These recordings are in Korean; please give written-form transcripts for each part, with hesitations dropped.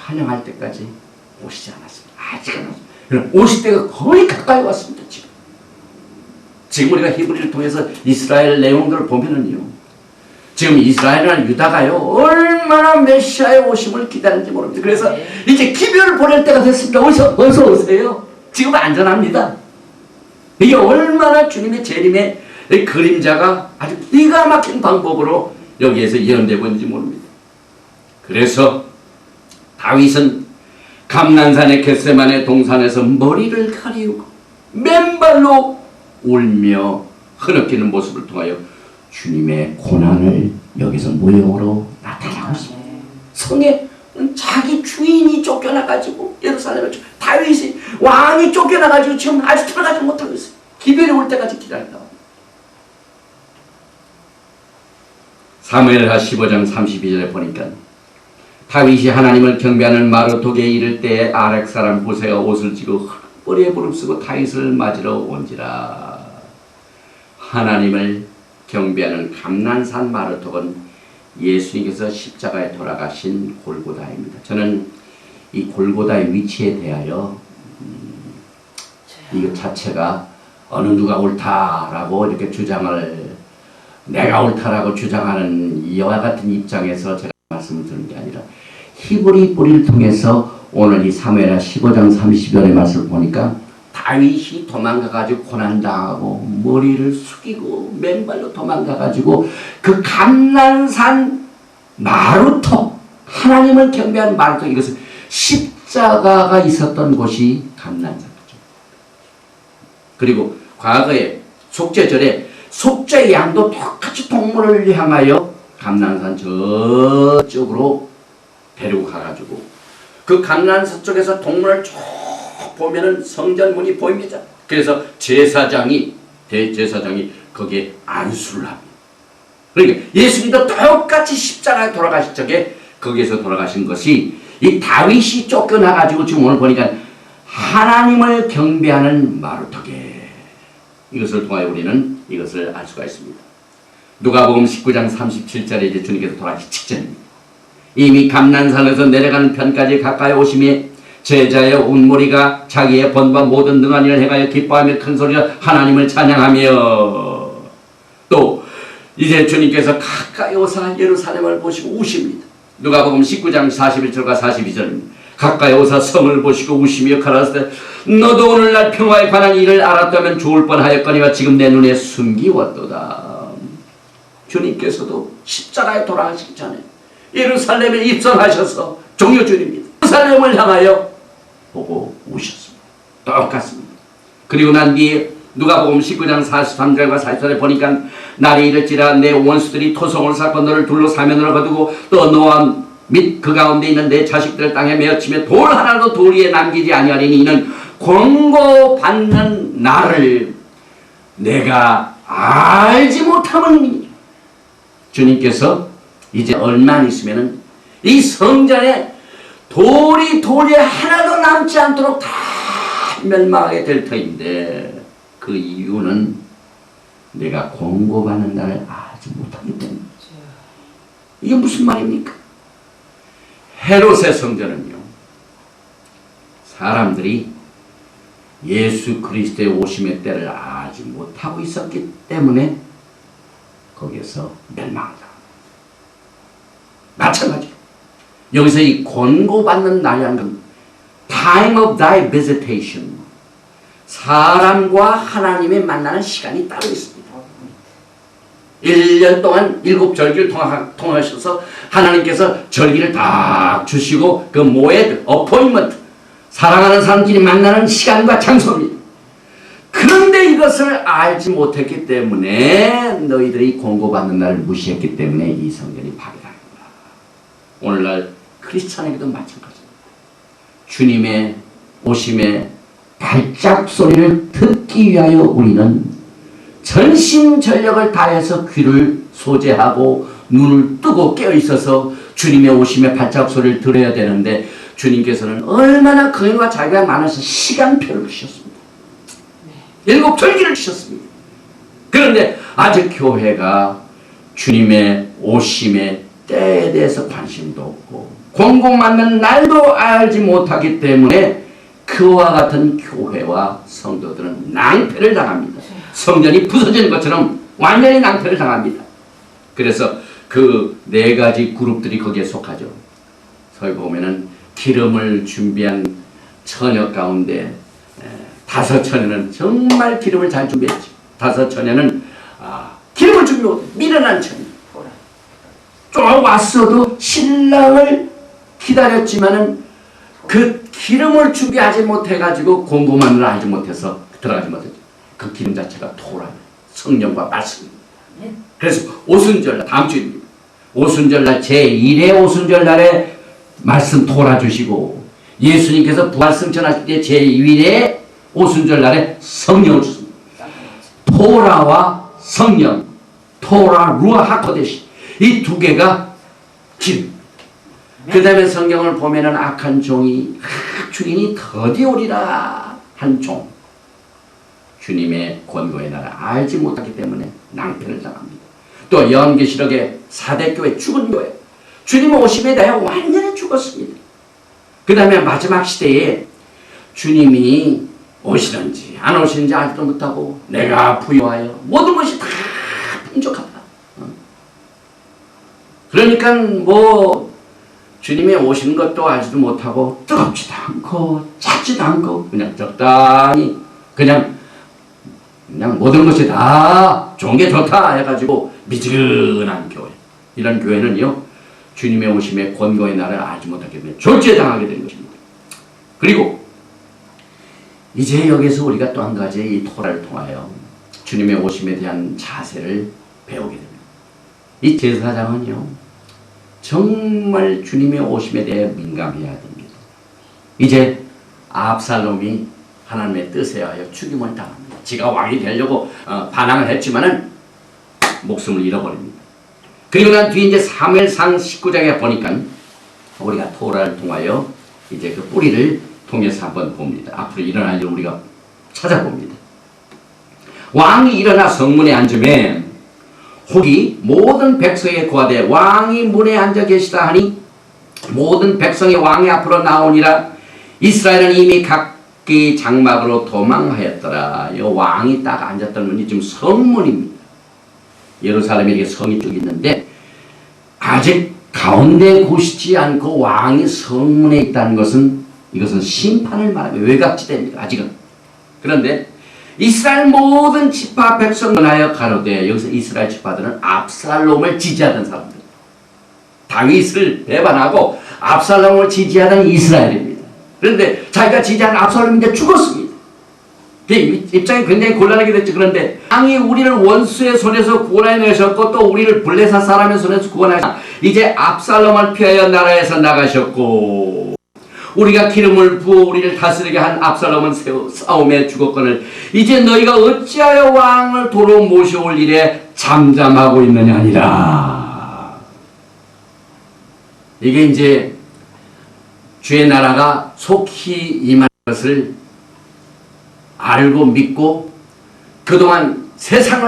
환영할 때까지 오시지 않았습니다. 아직은 없습니다. 오실 때가 거의 가까이 왔습니다. 지금 우리가 히브리를 통해서 이스라엘 내용들을 보면은요, 지금 이스라엘이나 유다가요 얼마나 메시아의 오심을 기다리는지 모릅니다. 그래서 이제 기별을 보낼 때가 됐습니다. 어서 오세요. 지금 안전합니다. 이게 얼마나 주님의 재림의 그림자가 아주 기가 막힌 방법으로 여기에서 예언되고 있는지 모릅니다. 그래서 다윗은 감난산의 겟세마네 동산에서 머리를 가리우고 맨발로 울며 흐느끼는 모습을 통하여 주님의 고난을 여기서 무용으로 나타나고 있습니다. 성에 자기 주인이 쫓겨나가지고 예루살렘에 다윗이 왕이 쫓겨나가지고 지금 아직 들어가지 못하고 있어요. 기별이 올 때까지 기다린다. 사무엘하 15장 32절에 보니까 다윗이 하나님을 경배하는 마루독에 이를 때에 아렉 사람 후세가 옷을 지고 머리에 무릅쓰고 다윗을 맞으러 온지라. 하나님을 경배하는 감난산 마루독은 예수님께서 십자가에 돌아가신 골고다입니다. 저는 이 골고다의 위치에 대하여 이것 자체가 어느 누가 옳다라고 이렇게 주장을, 내가 옳다라고 주장하는 이와 같은 입장에서 제가 말씀을 드리는 게 아니라 히브리 뿌리를 통해서 오늘 이 사무엘하 15장 30절의 말씀을 보니까 다윗이 도망가가지고 고난당하고 머리를 숙이고 맨발로 도망가가지고 그 감난산 마루토, 하나님을 경배하는 마루토, 이것은 십자가가 있었던 곳이 감난산이죠. 그리고 과거에 속죄절에 속죄 양도 똑같이 동물을 향하여 감난산 저쪽으로 데리고 가가지고 그 감난산 쪽에서 동물을 쭉 보면은 성전문이 보입니다. 그래서 대제사장이 거기에 안수를 합니다. 그러니까 예수님도 똑같이 십자가에 돌아가실 적에 거기에서 돌아가신 것이 이 다윗이 쫓겨나가지고 지금 오늘 보니까 하나님을 경배하는 마루토게, 이것을 통하여 우리는 이것을 알 수가 있습니다. 누가복음 19장 37절에 이제 주님께서 돌아가시기 직전입니다. 이미 감난산에서 내려가는 편까지 가까이 오심에 제자의 온무리가 자기의 본과 모든 능한 일을 행하여 기뻐하며 큰 소리로 하나님을 찬양하며, 또 이제 주님께서 가까이 오사 예루살렘을 보시고 우십니다. 누가복음 19장 41절과 42절입니다. 가까이 오사 성을 보시고 우시며 가라사대 너도 오늘날 평화에 관한 일을 알았다면 좋을 뻔하였거니와 지금 내 눈에 숨기웠도다. 주님께서도 십자가에 돌아가시기 전에 예루살렘에 입성하셔서 종려주님입니다. 예루살렘을 향하여 보고 우셨습니다. 똑같습니다. 그리고 난 뒤에 누가복음 19장 43절과 44절에 보니까 날이 이를지라 내 원수들이 토성을 쌓고 너를 둘러 사면으로 거두고 또 너와 및 그 가운데 있는 내 자식들을 땅에 메어치며 돌 하나도 돌 위에 남기지 아니하리니 이는 권고받는 나를 내가 알지 못함은. 주님께서 이제 얼마 안 있으면은 이 성전에 돌이 돌에 하나도 남지 않도록 다 멸망하게 될 터인데, 그 이유는 내가 권고받는 날을 알지 못하기 때문에. 이게 무슨 말입니까? 헤롯의 성전은요, 사람들이 예수 그리스도의 오심의 때를 알지 못하고 있었기 때문에 거기에서 멸망한다. 마찬가지로 여기서 이 권고받는 날이라는 건 time of thy visitation, 사람과 하나님의 만나는 시간이 따로 있습니다. 1년 동안 7절기를 통하셔서 하나님께서 절기를 다 주시고 그 모ed, 어포인먼트, 사랑하는 사람끼리 만나는 시간과 장소입니다. 그런데 이것을 알지 못했기 때문에 너희들이 권고받는 날을 무시했기 때문에 이 성전이 파괴당한 거야. 오늘날 크리스찬에게도 마찬가지입니다. 주님의 오심의 발작 소리를 듣기 위하여 우리는 전심전력을 다해서 귀를 소재하고 눈을 뜨고 깨어있어서 주님의 오심의 발작 소리를 들어야 되는데, 주님께서는 얼마나 거인과 자기가 많아서 시간표를 주셨습니다. 7절기를 주셨습니다. 그런데 아직 교회가 주님의 오심의 때에 대해서 관심도 없고 공고받는 날도 알지 못하기 때문에 그와 같은 교회와 성도들은 낭패를 당합니다. 성전이 부서지는 것처럼 완전히 낭패를 당합니다. 그래서 그 네 가지 그룹들이 거기에 속하죠. 거기 보면은 기름을 준비한 처녀 가운데 5 처녀는 정말 기름을 잘 준비했죠. 5 처녀는 기름을 준비하고 미련한 처녀. 왔어도 신랑을 기다렸지만은 그 기름을 준비하지 못해가지고 공고만을 알지 못해서 들어가지 못했죠. 그 기름 자체가 토라예요. 성령과 말씀입니다. 그래서 오순절날, 다음 주입니다. 오순절날 제1회 오순절날에 말씀 토라 주시고, 예수님께서 부활 승천하실 때 제2회 오순절날에 성령을 주십니다. 토라와 성령, 토라 루아 하코데시, 이 2개가 기름. 그 다음에 성경을 보면은 악한 종이 주인이 더디오리라 한 종, 주님의 권고의 나라 알지 못하기 때문에 낭패를 당합니다. 또 연계시록의 4대 교회, 죽은 교회, 주님 오심에 대하여 완전히 죽었습니다. 그 다음에 마지막 시대에 주님이 오시는지 안 오시는지 알지도 못하고 내가 부여하여 모든 것이 다 풍족하다. 그러니까 뭐 주님이 오시는 것도 알지도 못하고 뜨겁지도 않고 찼지도 않고 그냥 적당히 그냥 모든 것이 다 좋은 게 좋다 해가지고 미지근한 교회, 이런 교회는요 주님의 오심에 권고의 날을 알지 못하기 때문에 졸지당하게 된 것입니다. 그리고 이제 여기서 우리가 또 한 가지 이 토라를 통하여 주님의 오심에 대한 자세를 배우게 됩니다. 이 제사장은요 정말 주님의 오심에 대해 민감해야 됩니다. 이제 압살롬이 하나님의 뜻에 하여 죽임을 당합니다. 지가 왕이 되려고 반항을 했지만은 목숨을 잃어버립니다. 그리고 난 뒤에 이제 사무엘상 19장에 보니까 우리가 토라를 통하여 이제 그 뿌리를 통해서 한번 봅니다. 앞으로 일어날 일을 우리가 찾아봅니다. 왕이 일어나 성문에 앉으면 혹이 모든 백성에 고하되 왕이 문에 앉아 계시다 하니 모든 백성이 왕의 앞으로 나오니라. 이스라엘은 이미 각기 장막으로 도망하였더라. 이 왕이 딱 앉았던 문이 지금 성문입니다. 예루살렘에 이렇게 성이 쭉 있는데 아직 가운데 곳이지 않고 왕이 성문에 있다는 것은 이것은 심판을 말하며 외곽지대입니다. 아직은. 그런데 이스라엘 모든 지파 백성을 하여 가로되, 여기서 이스라엘 지파들은 압살롬을 지지하던 사람들, 다윗을 배반하고 압살롬을 지지하던 이스라엘입니다. 그런데 자기가 지지한 압살롬인데 죽었습니다. 입장이 굉장히 곤란하게 됐죠. 그런데 왕이 우리를 원수의 손에서 구원해내셨고 또 우리를 블레셋 사람의 손에서 구원하셨고 이제 압살롬을 피하여 나라에서 나가셨고 우리가 기름을 부어 우리를 다스리게 한 압살롬은 싸움에 죽었거늘 이제 너희가 어찌하여 왕을 도로 모셔올 일에 잠잠하고 있느냐 아니라. 이게 이제 주의 나라가 속히 임할 것을 알고 믿고 그동안 세상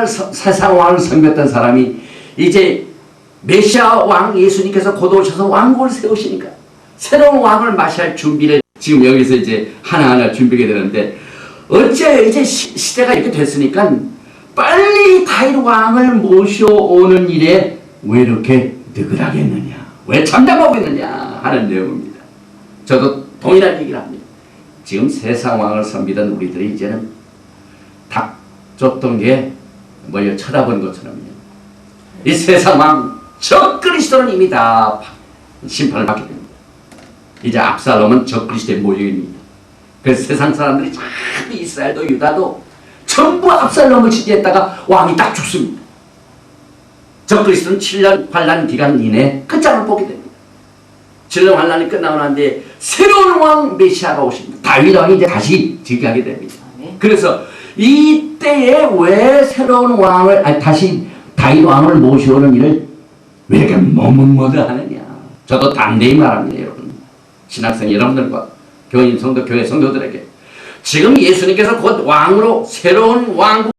왕을 섬겼던 사람이 이제 메시아 왕 예수님께서 곧 오셔서 왕국을 세우시니까 새로운 왕을 맞이할 준비를 지금 여기서 이제 하나하나 준비하게 되는데, 어째 이제 시대가 이렇게 됐으니까 빨리 다윗 왕을 모셔오는 일에 왜 이렇게 느긋하겠느냐, 왜 잠잠하고 있느냐 하는 내용입니다. 저도 동일한 얘기를 합니다. 지금 세상 왕을 섬기던 우리들이 이제는 닭 쫓던 게 뭐여 쳐다본 것처럼요. 이 세상 왕 적그리스도는 이미 다 심판을 받게 됩니다. 이제 압살롬은 적그리스도의 모형입니다. 그래서 세상 사람들이 참 이스라엘도 유다도 전부 압살롬을 지지했다가 왕이 딱 죽습니다. 적그리스도는 7년 환란 기간 이내에 끝장을 보게 됩니다. 7년 환란이 끝나고 난 뒤에 새로운 왕 메시아가 오십니다. 다윗 왕이 이제 다시 즉위하게 됩니다. 그래서 이때에 왜 새로운 왕을 다시 다윗 왕을 모셔오는 일을 왜 이렇게 머뭇머뭇하느냐. 저도 담대히 말합니다. 여러분, 신학생 여러분들과 교인 성도 교회 성도들에게 지금 예수님께서 곧 왕으로 새로운 왕국